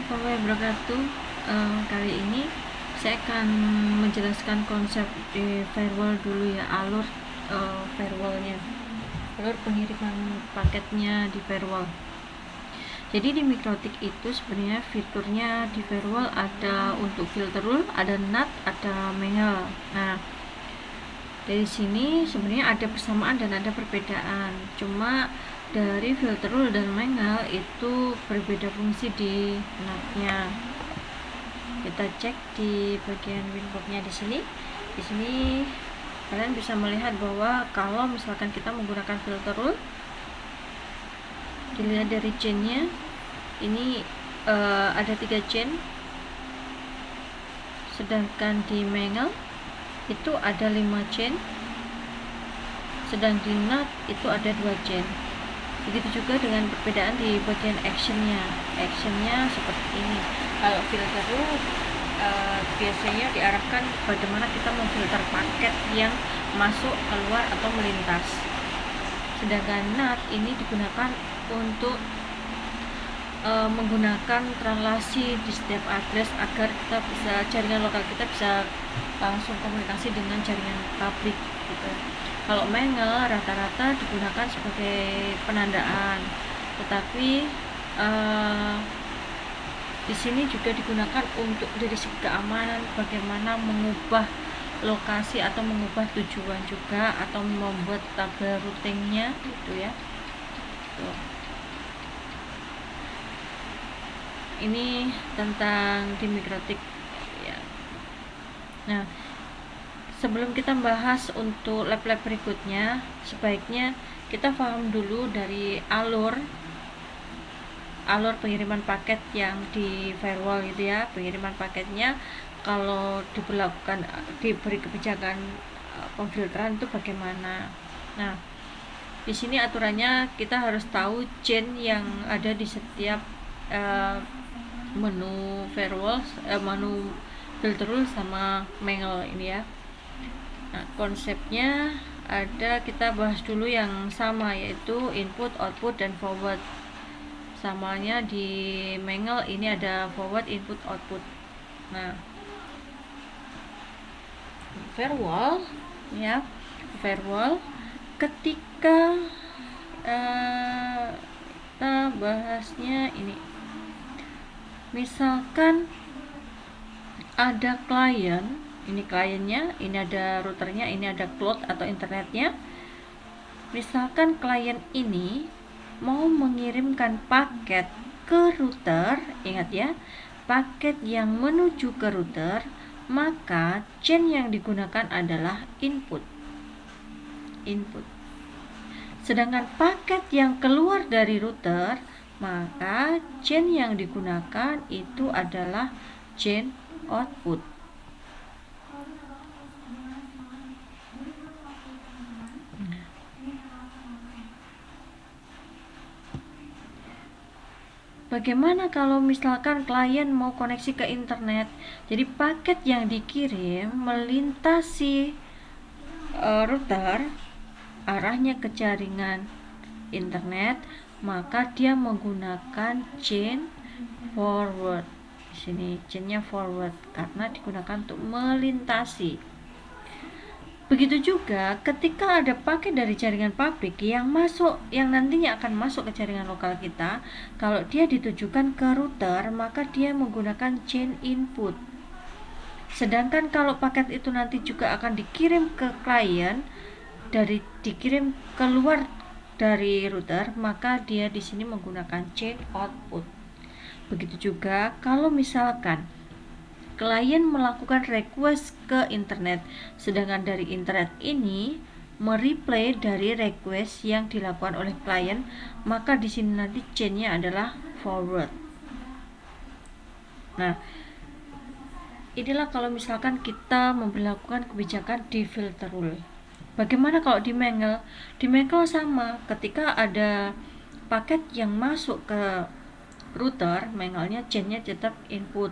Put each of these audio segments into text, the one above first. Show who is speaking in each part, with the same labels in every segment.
Speaker 1: Assalamualaikum warahmatullahi wabarakatuh. Kali ini saya akan menjelaskan konsep di firewall dulu ya, alur firewallnya, alur pengiriman paketnya di firewall. Jadi di Mikrotik itu sebenarnya fiturnya di firewall ada untuk filter rule, ada NAT, ada Mangle. Nah, dari sini sebenarnya ada persamaan dan ada perbedaan. Cuma dari filter rule dan Mangle itu berbeda fungsi di NAT-nya. Kita cek di bagian winbox-nya di sini. Di sini kalian bisa melihat bahwa kalau misalkan kita menggunakan filter rule, dilihat dari chain-nya, ini ada 3 chain, sedangkan di Mangle itu ada 5 chain, sedang di NAT itu ada 2 chain. Begitu juga dengan perbedaan di bagian actionnya seperti ini. Kalau filter rule biasanya diarahkan bagaimana kita memfilter paket yang masuk, keluar, atau melintas. Sedangkan NAT ini digunakan untuk menggunakan translasi di setiap address agar kita bisa, jaringan lokal kita bisa langsung komunikasi dengan jaringan publik gitu. Kalau Mangle rata-rata digunakan sebagai penandaan, tetapi di sini juga digunakan untuk dari segi keamanan, bagaimana mengubah lokasi atau mengubah tujuan juga, atau membuat tabel routingnya gitu ya. Tuh. Ini tentang di Mikrotik ya. Nah, sebelum kita bahas untuk lab-lab berikutnya, sebaiknya kita paham dulu dari alur pengiriman paket yang di firewall gitu ya. Pengiriman paketnya kalau diberi kebijakan pemfilteran itu bagaimana. Nah, di sini aturannya kita harus tahu chain yang ada di setiap menu firewall, menu filter rule sama Mangle ini ya. Nah, konsepnya ada, kita bahas dulu yang sama, yaitu input, output, dan forward. Samanya di Mangle ini ada forward, input, output. Nah, firewall ya, firewall ketika kita bahasnya ini, misalkan ada klien, ini kliennya, ini ada routernya, ini ada cloud atau internetnya. Misalkan klien ini mau mengirimkan paket ke router, ingat ya, paket yang menuju ke router, maka chain yang digunakan adalah input. Sedangkan paket yang keluar dari router, maka chain yang digunakan itu adalah chain output. Bagaimana kalau misalkan klien mau koneksi ke internet? Jadi paket yang dikirim melintasi router, arahnya ke jaringan internet, maka dia menggunakan chain forward. Di sini chainnya forward karena digunakan untuk melintasi. Begitu juga ketika ada paket dari jaringan publik yang nantinya akan masuk ke jaringan lokal kita, kalau dia ditujukan ke router, maka dia menggunakan chain input. Sedangkan kalau paket itu nanti juga akan dikirim ke klien, dikirim keluar dari router, maka dia di sini menggunakan chain output. Begitu juga kalau misalkan klien melakukan request ke internet, sedangkan dari internet ini mereply dari request yang dilakukan oleh klien, maka di sini nanti chainnya adalah forward. Nah, inilah kalau misalkan kita memperlakukan kebijakan di filter rule. Bagaimana kalau di Mangle? Di Mangle sama, ketika ada paket yang masuk ke router, Mangle-nya chainnya tetap input.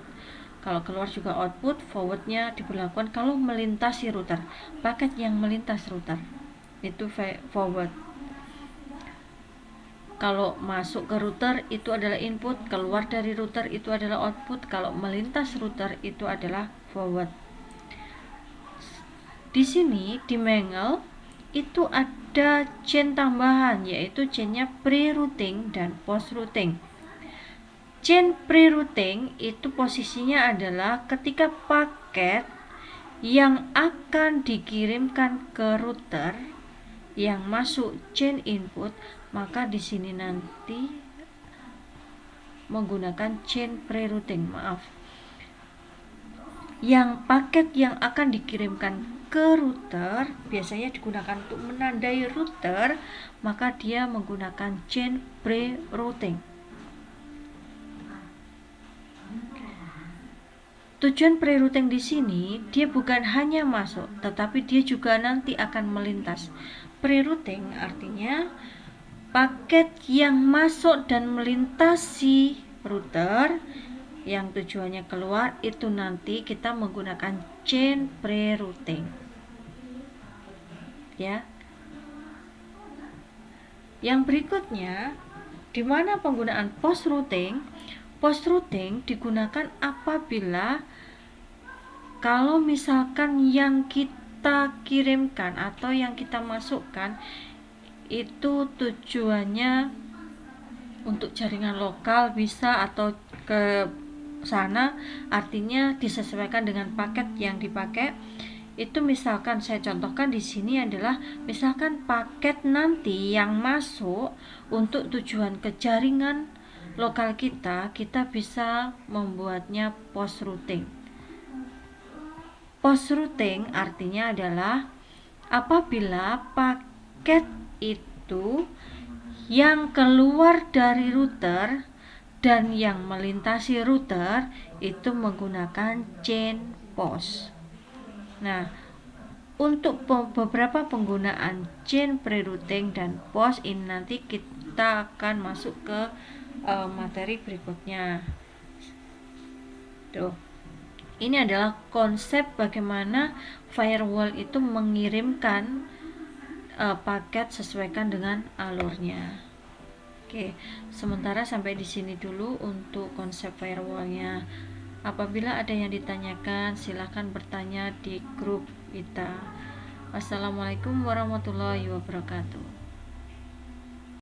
Speaker 1: Kalau keluar juga output, forwardnya diberlakukan kalau melintasi router. Paket yang melintas router itu forward. Kalau masuk ke router itu adalah input, keluar dari router itu adalah output, kalau melintas router itu adalah forward. Di sini di Mangle itu ada chain tambahan, yaitu chainnya pre-routing dan post-routing. Chain pre-routing itu posisinya adalah ketika paket yang akan dikirimkan ke router yang masuk chain input, maka di sini nanti menggunakan chain pre-routing. Yang paket yang akan dikirimkan ke router biasanya digunakan untuk menandai router, maka dia menggunakan chain pre-routing. Tujuan pre-routing di sini dia bukan hanya masuk, tetapi dia juga nanti akan melintas. Pre-routing artinya paket yang masuk dan melintasi router yang tujuannya keluar itu nanti kita menggunakan chain pre-routing. Ya. Yang berikutnya, di mana penggunaan post-routing? Post-routing digunakan apabila kalau misalkan yang kita kirimkan atau yang kita masukkan itu tujuannya untuk jaringan lokal bisa, atau ke sana, artinya disesuaikan dengan paket yang dipakai. Itu misalkan saya contohkan di sini adalah misalkan paket nanti yang masuk untuk tujuan ke jaringan lokal kita bisa membuatnya post routing. Post routing artinya adalah apabila paket itu yang keluar dari router dan yang melintasi router itu menggunakan chain post. Nah, untuk beberapa penggunaan chain pre-routing dan post ini nanti kita akan masuk ke materi berikutnya. Tuh. Ini adalah konsep bagaimana firewall itu mengirimkan paket sesuaikan dengan alurnya. Oke, sementara sampai di sini dulu untuk konsep firewallnya. Apabila ada yang ditanyakan, silahkan bertanya di grup kita. Wassalamualaikum warahmatullahi wabarakatuh.